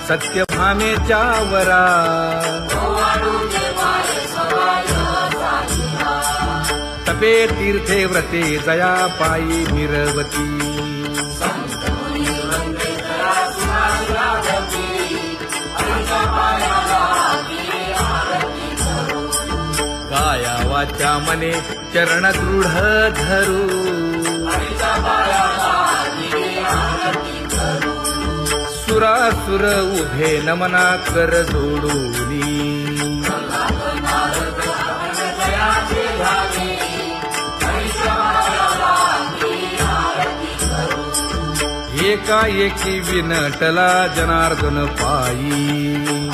सत्यभामेच्या वरा तपे तीर्थे व्रते जया पायी मिरवती काया वाचा मने चरण दृढ धरू सुरासुर उभे नमना कर जोडूनी एकाएकी विनटला जनार्दन पायी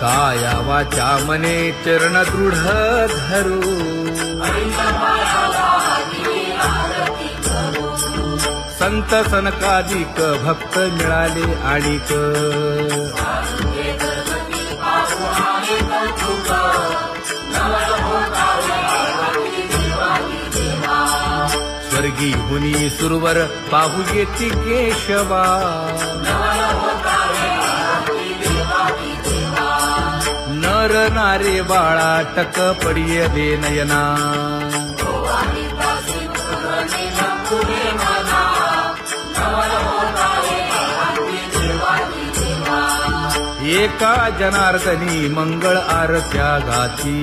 काया वाचा मने चरण दृढ धरू संत सनकादिक भक्त मिळाले आणिक स्वर्गी हुनी सुरवर पाहू येती केशवा नर नारे बाळा टक पडिय दे नयना एका जनार्दनी मंगळ आरत्या गाती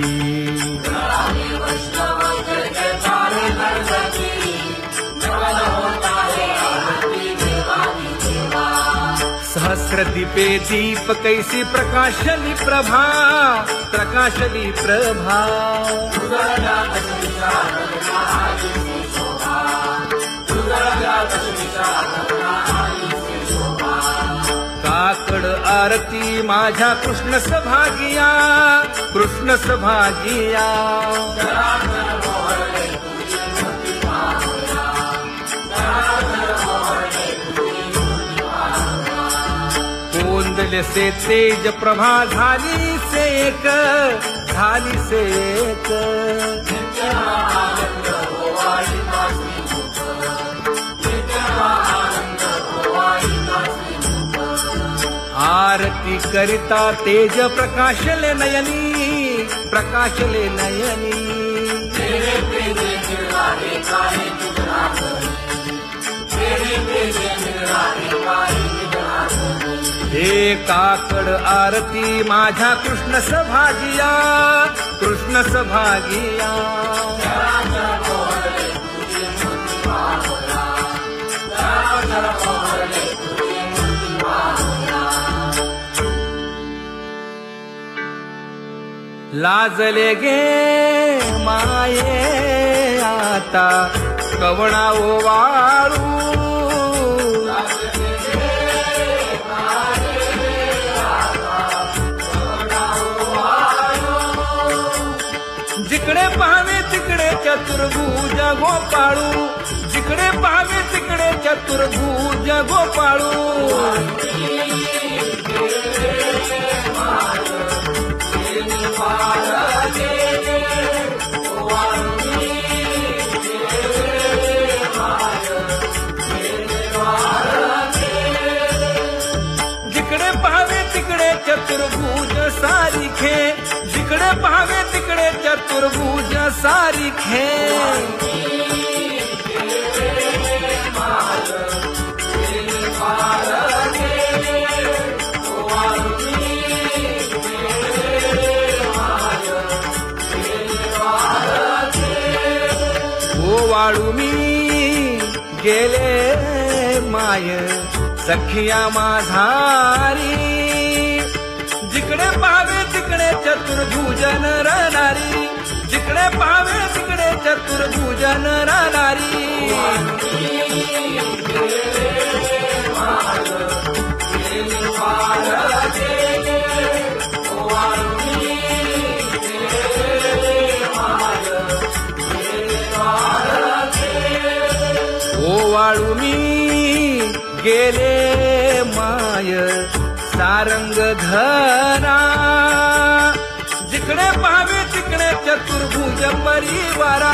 सहस्र दीपे दीप कैसी प्रकाशली प्रभा प्रकाशली प्रभा काकड आरती माझ्या कृष्ण सभागिया कृष्ण सभागिया कोंदले से तेज प्रभा झाली सेक झाली सेक आरती करिता तेज प्रकाशले नयनी प्रकाशले नयनी हे काकड आरती माझ्या कृष्ण सभागिया कृष्ण सभागिया लाजले गे माये आता कवणा ओवाळू जिकडे पाहावे तिकडे चतुर्भुज गोपाळू जिकडे पाहावे तिकडे चतुर्भुज गोपाळू जिकडे पाहावे तिकडे चतुर्भुज सारिखे जिकडे पाहावे तिकडे चतुर्भुज सारिखे ओवाळू मी गेले माय सखिया माझारी जिकडे पाहावे तिकडे चतुर्भुज नरनारी जिकडे पाहावे तिकडे चतुर्भुज नरनारी ओवाळू मी गेले माय सारंग धरा जिकडे पाहावे तिकडे चतुर्भुज परिवारा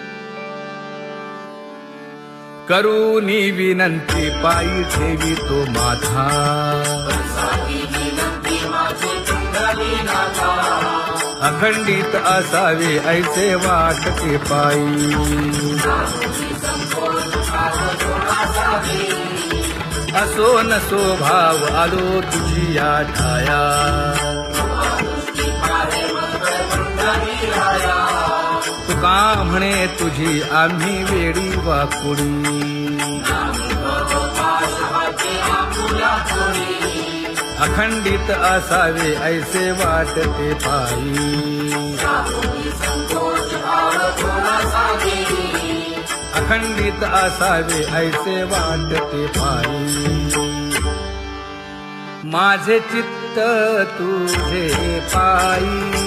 करूनी विनंती पायी ठेवी तो माथा अखंडित असावे ऐसे वाटते पायी असो नसो भाव आलो तुझी या ठाया तुका म्हणे तुझी आम्ही वेडी वाकुडी अखंडित असावे ऐसे वाटते पायी अखंडित असावे ऐसे वाटते पायी माझे चित्त तुझे पायी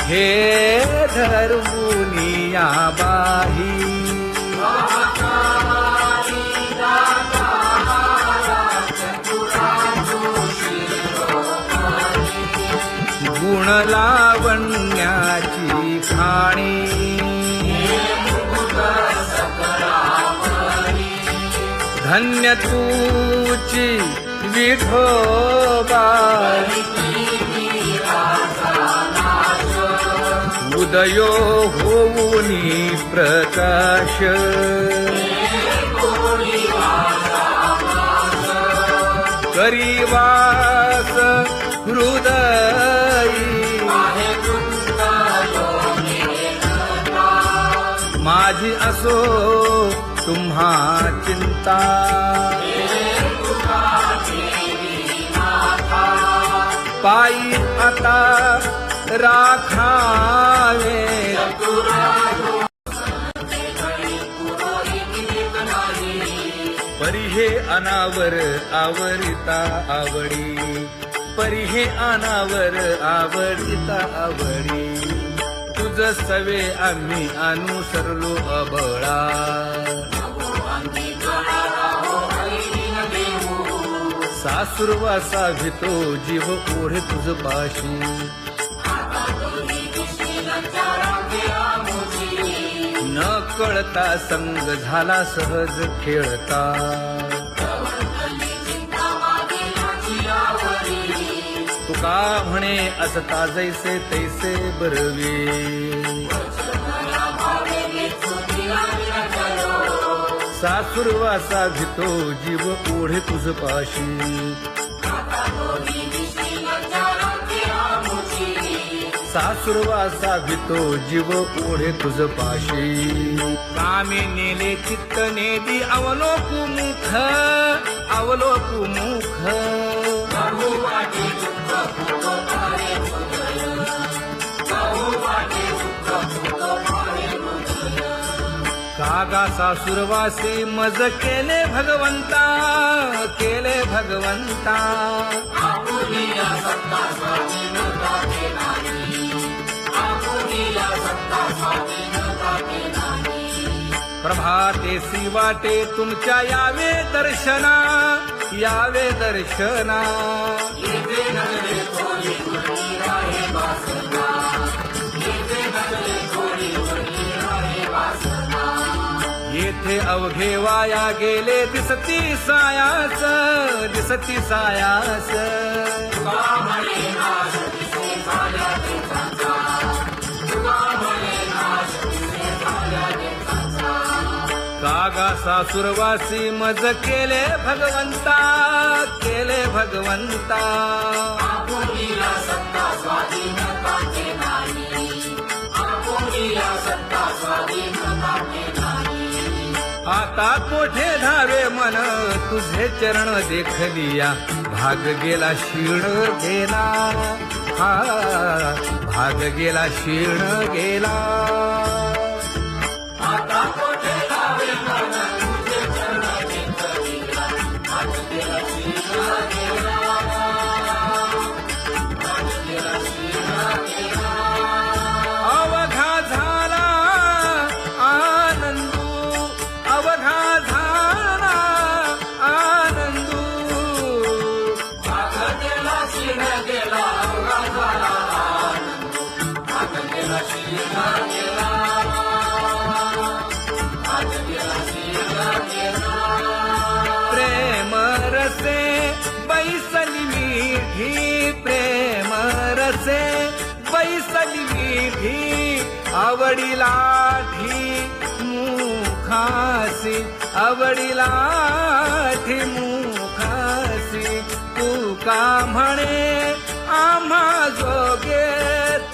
हे धर्मुनिया बाही गुण लावण्याची खाणी धन्य तूची विठोबा उदयो होऊनी प्रकाश करीवास हृदयी माझी असो तुम्हा चिंता पायी आता राखावे परी हे अनावर आवरिता आवडी परी हे अनावर आवडिता आवडी तुझ सवे आम्ही अनुसरलो अबळा सासुरवासा भितो जीव ओढे तुझ पाशी न कळता संग झाला सहज खेळता तुका म्हणे असता जैसे तैसे बरवे सासुरवासा भितो जीव ओढे तुझ पाशी सासुरवासा भितो जीव ओढे तुझ पाशी कामे नेले चित्त नेदी अवलोकु मुख अवलोकु मुख कागा सासुरवासी मज केले भगवंता केले भगवंता प्रभाते सी वाटे तुमच्या यावे दर्शना यावे दर्शना येथे अवघे वाया गेले दिसती सायास दिसती सायास कागा सासुरवासी मज केले भगवंता केले भगवंता आता कोठे धावे मन तुझे चरण देखलिया भाग गेला क्षीण गेला हा भाग गेला क्षीण गेला आता कोठे धावे मन तुझे चरण देखलिया भाग गेला क्षीण गेला भाग गेला क्षीण गेला अवघा झाला आनंदू अवघा झाला आनंदू भाग गेला क्षीण गेला अवघा झाला आनंदू भाग गेला क्षीण गेला असे बैसली विधी आवडीला मुखासी आवडीला मुखासी तू का म्हणे आम्हा जोगे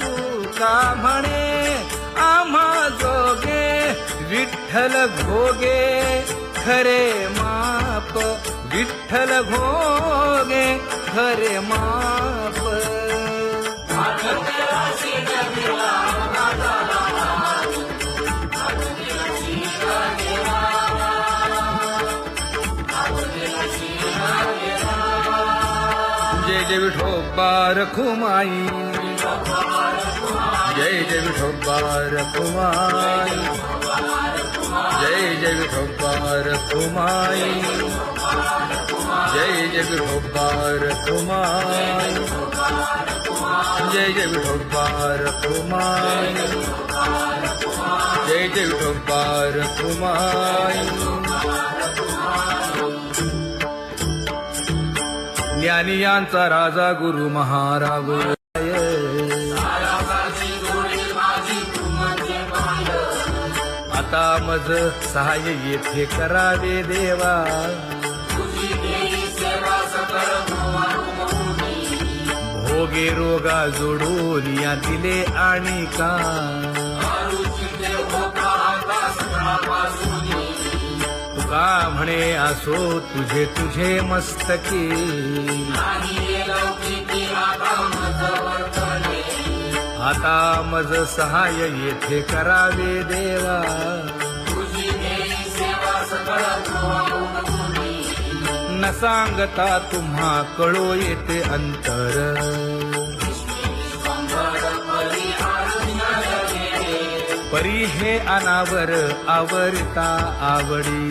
तू का म्हणे आम्हा जोगे विठ्ठल घोगे खरे माप विठ्ठल घोगे खरे माप जय जय विठोबा रखुमाई जय जय विठोबा रखुमाई जय जय विठोबा रखुमाई जय जय विठोबा रखुमाई जय जय विठोबा रखुमाई जय जय विठोबा रखुमाई ज्ञानियांचा राजा गुरु महाराज आता मज सहाय्य येथे करावे देवा भोगे रोगा जोडून या दिले आणि का तुका म्हणे असो तुझे तुझे मस्तकी आता मज सहाय्य येथे करावे देवा न सांगता तुम्हा कळो येते अंतर परी हे अनावर आवरता आवडी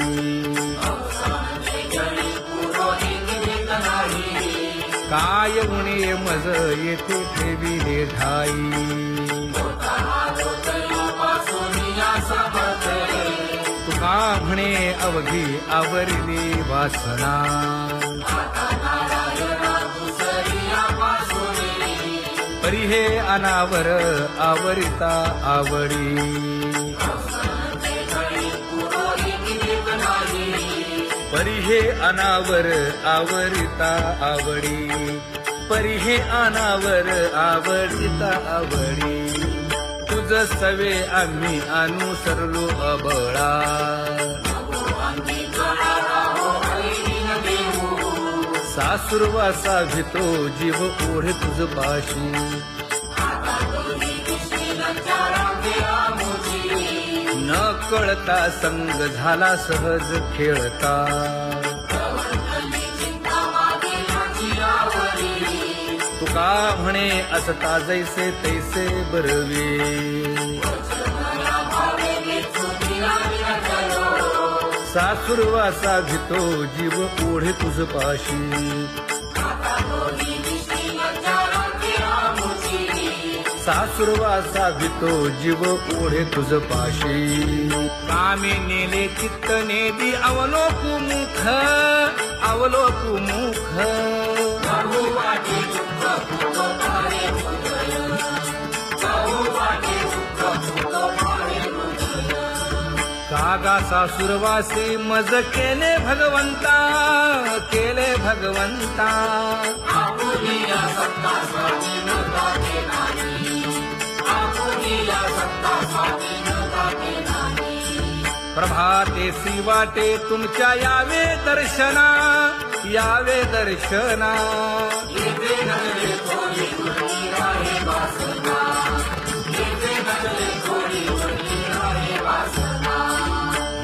काय उणे मज येथे ठेविले ठाई तुका म्हणे अवघी आवरली वासना परी हे अनावर आवरिता आवडी परी हे अनावर आवरिता आवडी परी हे अनावर आवडिता आवडी तुझ सवे आम्ही अनुसरलो अबळा सासुरवासा भितो जीव ओढे तुझ पाशी न कळता संग झाला सहज खेळता तुका म्हणे असता जैसे तैसे बरवे सासुरवासा भितो जीव ओढे तुझ पाशी सासुरवासा भितो जीव ओढे तुझ पाशी कामे नेले चित्त नेदी अवलोकु मुख अवलोकु मुख कागा सासुरवासी मज केले भगवंता केले भगवंता प्रभाते सी वाटे तुमच्या यावे दर्शना यावे दर्शना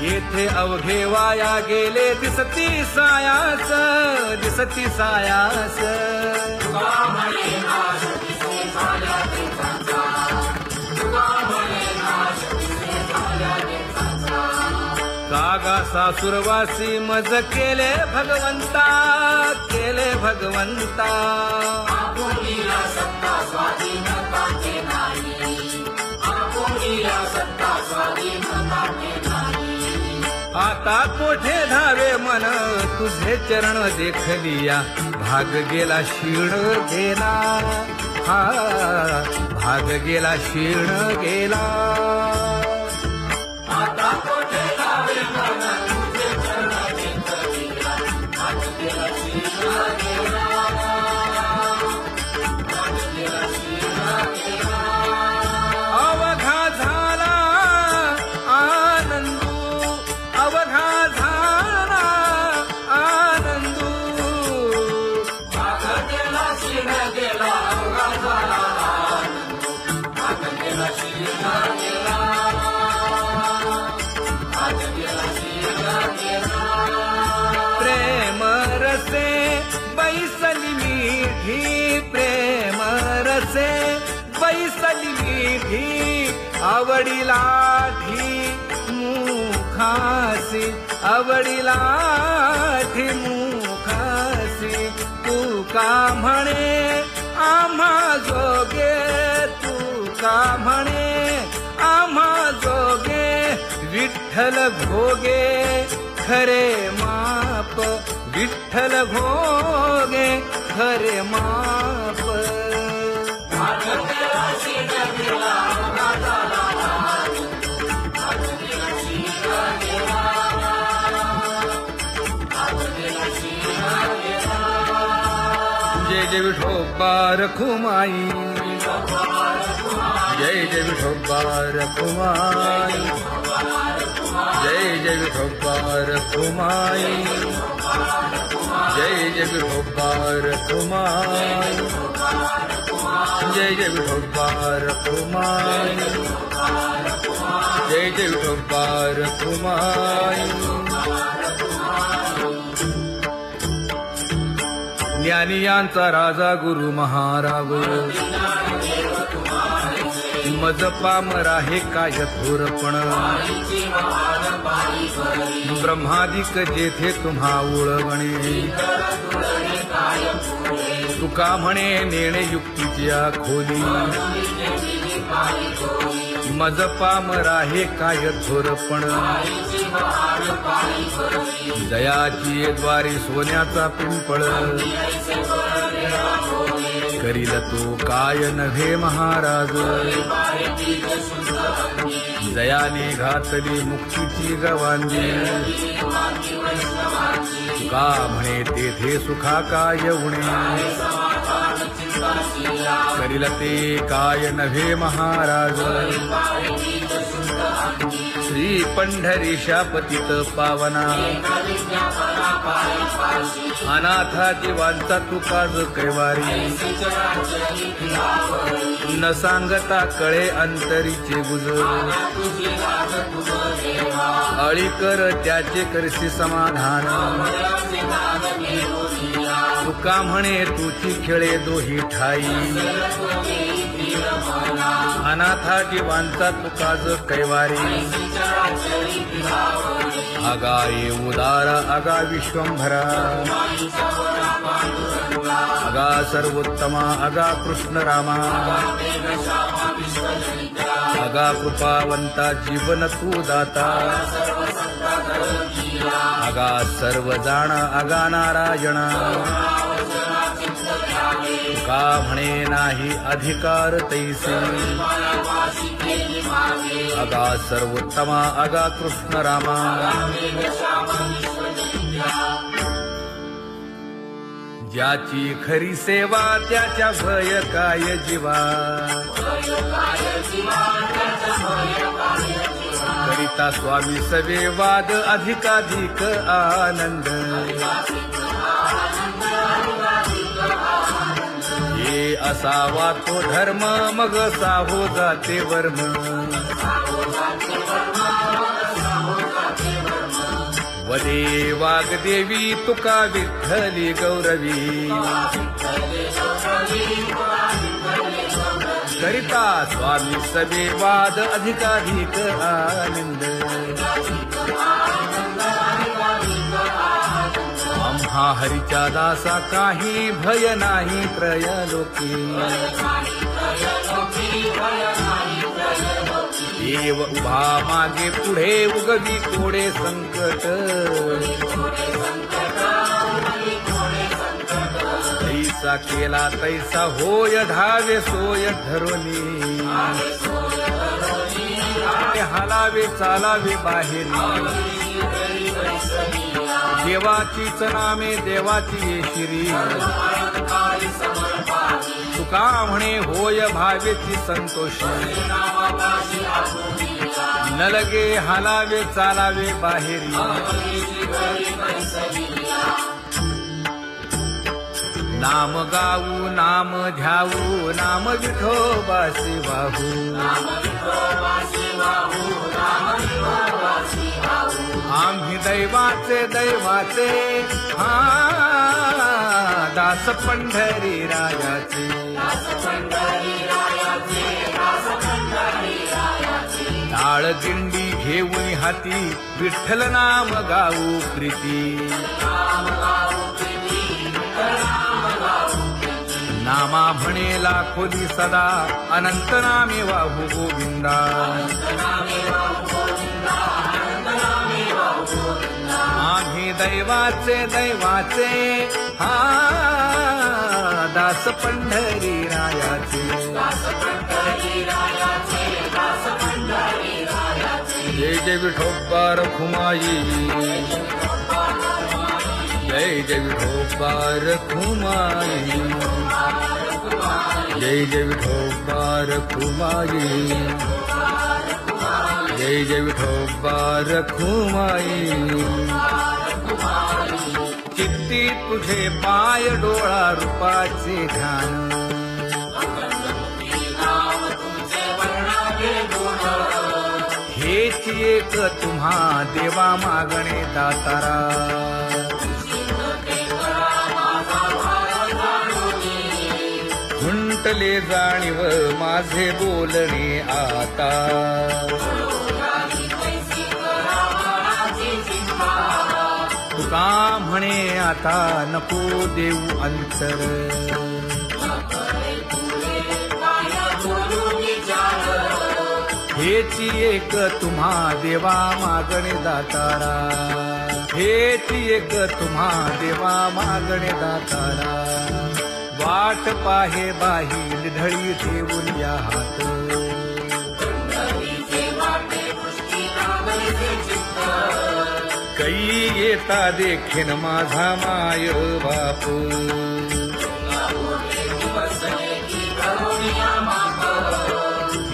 येथे अवघे वाया गेले दिसती सायास दिसती सायास कागा सासुरवासी मज केले भगवंता केले भगवंता आता कोठे धावे मन तुझे चरण देखलिया भाग गेला शीण गेला हा भाग गेला क्षीण गेला अवघा झाला आनंदू अवघा झाला आनंदू भाग गेला क्षीण गेला अवघा झाला भाग गेला क्षीण गेला भाग गेला क्षीण गेला प्रेम रसे बैसली मीठी प्रेम रसे बैसली मीठी आवडीला मुखासी आवडीला मुखासी तू का म्हणे आम्हा जोगे तू का म्हणे आम्हा जोगे विठ्ठल भोगे खरे माप विठ्ठल भोगे खरे माप जय जय विठोबा रखुमाई जय जय विठोबा रखुमाई जय जय विठोबा रखुमाई जय जय विठोबा रखुमाई जय जय विठोबा रखुमाई जय जय विठोबा रखुमाई ज्ञानियांचा राजा गुरु महाराज मज पामरा हे काय थोरपण ब्रह्मादिक जेथे तुम्हा उळवणे तुका म्हणे नेणे युक्तीच्या खोली मज पामरा हे काय थोरपण दयाची द्वारी सोन्याचा पिंपळ करील तो काय नव्हे महाराज दयाने घातली मुक्तीची गवांगी का म्हणे तेथे सुखा काय उणे करील ते काय नव्हे महाराज श्री पंढरीशा पतित पावना अनाथा जीवांचा तुकाज कैवारी न सांगता कळे अंतरीचे गुजर अळी कर त्याचे करशी समाधान तुका म्हणे तुची खेळे दोही ठाई अनाथा जीवांचा तुकाज कैवारी आगा ये उदारा आगा विश्वंभरा आगा सर्वोत्तमा आगा कृष्ण रामा आगा कृपावंता जीवन तू दाता आगा सर्व जाणा आगा नारायणा का म्हणे नाही अधिकार तैसे आगा सर्वोत्तमा आगा कृष्ण रामा ज्याची खरी सेवा त्याच्या भय काय जीवा करिता स्वामी सवे वाद अधिकाधिक आनंद हे असावा तो धर्म मग साहो जाते वर्म वदे वाग्देवी तुका विठ्ठली गौरवी करिता स्वामी सवे वाद अधिकाधिक आनंद आम्हा हरीच्या दासा काही भय नाही त्रयलोकी देव उभा मागे पुढे उगवी कोडे संकट जैसा केला तैसा होय धावे सोय धरोनी हालावे चालावे बाहेरी देवाचीच नामे देवाची येशिरी तुका म्हणे होय भावेची संतोषी न लगे हालावे चालावे बाहेरी नाम गाऊ नाम ध्याऊ नाम विठोबासी वाहू आम्ही दैवाचे दैवाचे हा दास पंढरी रायाचे टाळ दिंडी घेऊन हाती विठ्ठल नाम गाऊ प्रीती नामा म्हणेला खोली सदा अनंत नामे वाहू गोविंदा आम्ही दैवाचे दैवाचे हा दास पंढरी रायाचे जय जय विठोबा रखुमाई जय जय विठोबा रखुमाई जय जय विठोबा रखुमाई जय जय विठोबा रखुमाई चित्ती तुझे पाय डोळा रूपाचे ध्यान हेच एक तुम्हा देवा मागणे दातारा खुंटले जाणीव माझे बोलणे आता तुका म्हणे आता नको देऊ अंतर हेची एक तुम्हा देवा मागणे दातारा हेची एक तुम्हा देवा मागणे दातारा वाट पाहे बाही ढळी ठेवून या हात कै येता देखीन माझा माय बाप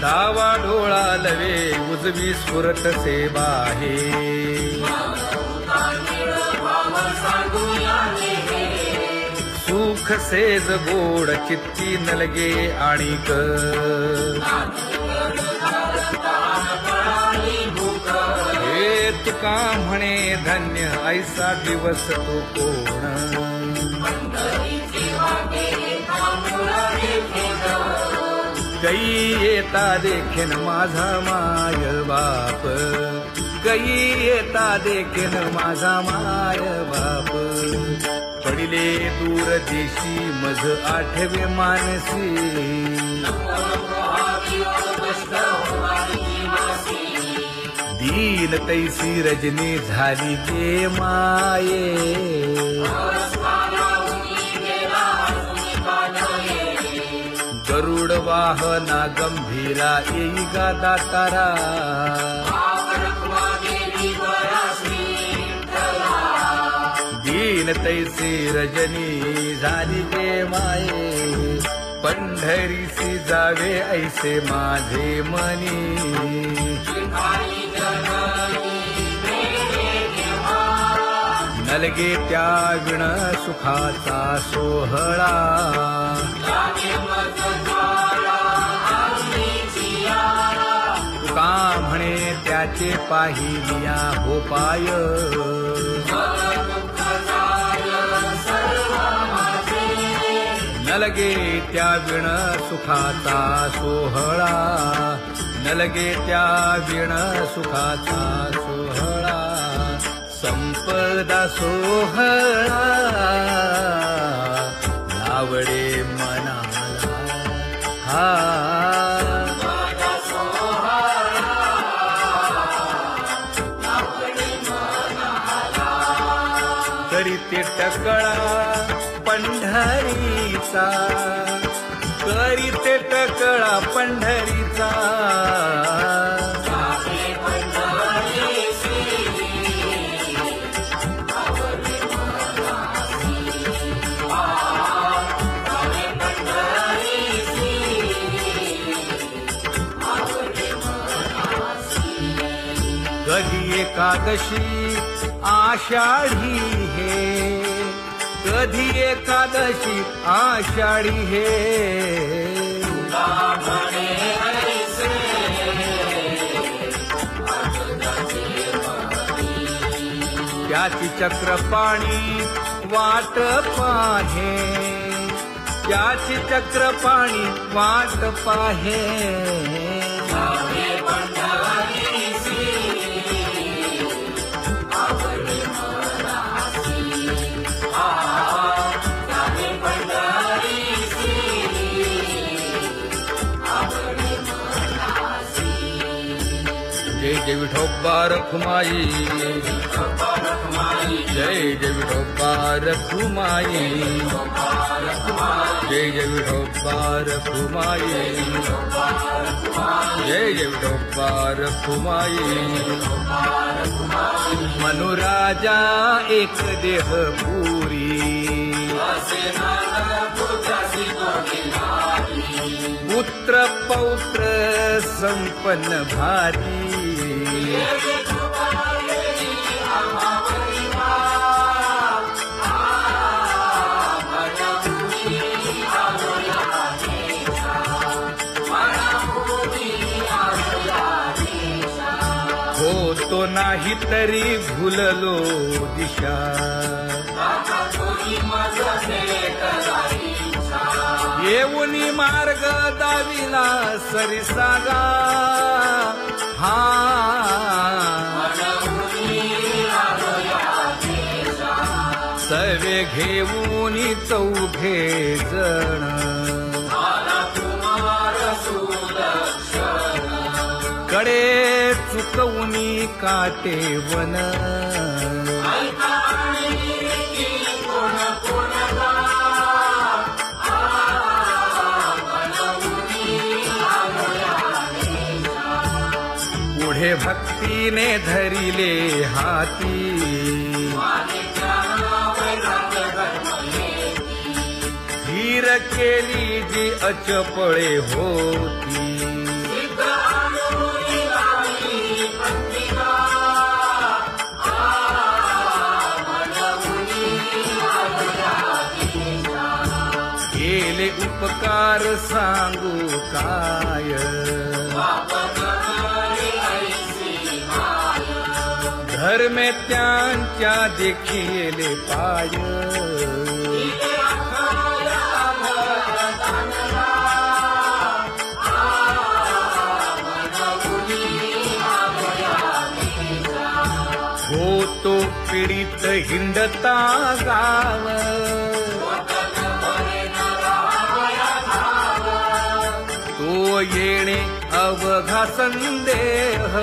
डावा डोळा लवे उजवी स्फुरत से बाहे सुख सेज गोड चित्ती नलगे आणिक हे तुका म्हणे धन्य ऐसा दिवस तो कोण कै येता देखीन माझा माय बाप कै येता देखीन माझा माय बाप पडिले दूर देशी मज आठवे मानसी दीन तैसी रजनी झाली गे माये गरुड वाहना गंभीरा येई गा दातारा दीन तैसी रजनी झाली गे माये पंढरीसी जावे ऐसे माझे मनी नलगे त्या विण सुखाचा सोहळा तुका म्हणे त्याचे पाहिलिया हो पाय नलगे त्या विण सुखाचा सोहळा नलगे त्या विण सुखाचा सोहळा संपदा सोहळा लावडे मनाला हा तरी ते टकळा पंढरीचा वारीचा, करीते टकळा पंढरीचा. कधी एकादशी आषाढी हे, कधी एकादशी आषाढी हे. त्याची चक्रपाणी वाट पाहे, त्याची चक्रपाणी वाट पाहे. जय जय विठोबा रखुमाई, जय जय विठोबा रखुमाई, जय जय विठोबा रखुमाई, जय जय विठोबा रखुमाई. मनुराजा एक देह पुरी, पुत्र पौत्र संपन्न भारी. होतो नाही तरी भुललो दिशा, येऊनी मार्ग दाविला सरिसागा. हा सर्वे घेऊनी चौघे जण, कडे चुकवूनी काटे वन. पुढे भक्तीने धरिले हाती, धीर केली जी अचपळे होती. केले उपकार सांगू काय, धर्मे त्यांच्या देखिले पाय. होतो पीडित हिंडता गाव, तो येणे अवघा संदेह.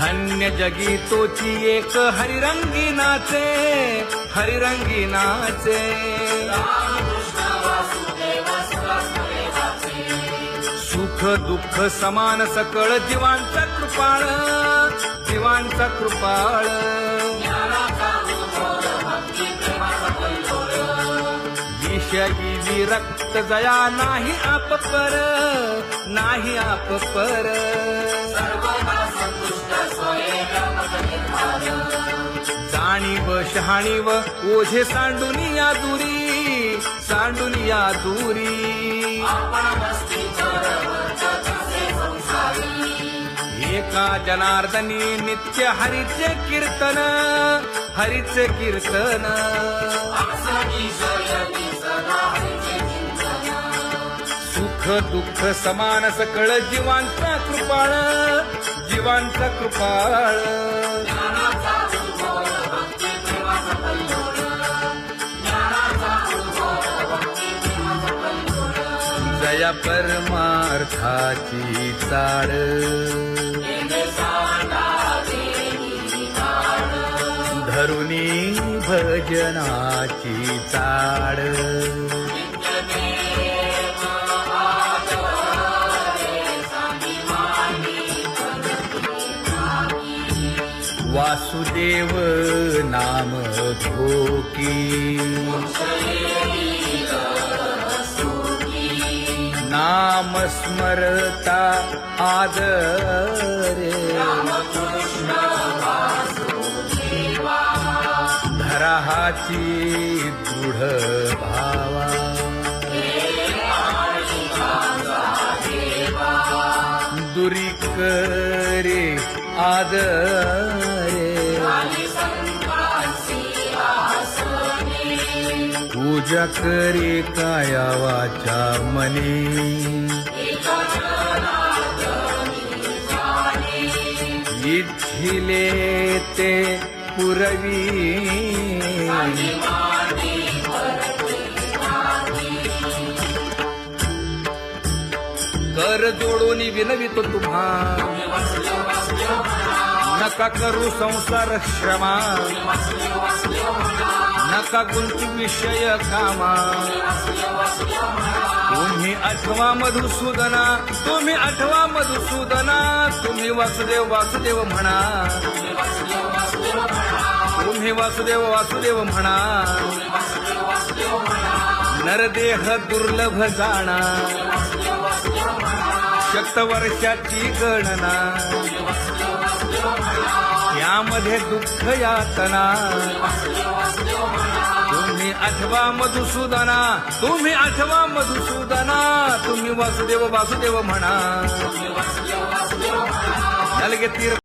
धन्य जगी तोची एक हरिरंगी नाचे, हरिरंगी नाचे. सुख दुःख समान सकळ जीवांचा कृपाळ, जीवांचा कृपाळ. विषयी विरक्त जया नाही आप पर, नाही आप पर. जाणीव शहाणीव ओझे सांडुनिया दुरी, सांडुनिया दुरी. एका जनार्दनी नित्य हरीचे कीर्तन, हरीचे कीर्तन. सुख दुःख समान सकळ जीवांचा कृपाळ, जीवांचा कृपाळ. जया परमार्थाची चाड धरुणी भजनाची चाड वासुदेव नाम धोकी नाम स्मरता आदरे धराहाची दृढ भावा दुरी करे आदरे पूजा करे काया वाचा मने इच्छिले ते पुरवी कर जोडून विनवितो तुम्हा नका करू संसार श्रमा नका गुंती विषय कामा तुम्ही आठवा मधुसूदना तुम्ही आठवा मधुसूदना तुम्ही वासुदेव वासुदेव म्हणा तुम्ही वासुदेव वासुदेव म्हणा नरदेह दुर्लभ जाणा शतवर्षाची गणना यामध्ये दुःख यातना तुम्ही आठवा मधुसूदना तुम्ही आठवा मधुसूदना तुम्ही वासुदेव वासुदेव म्हणा नलगे तीर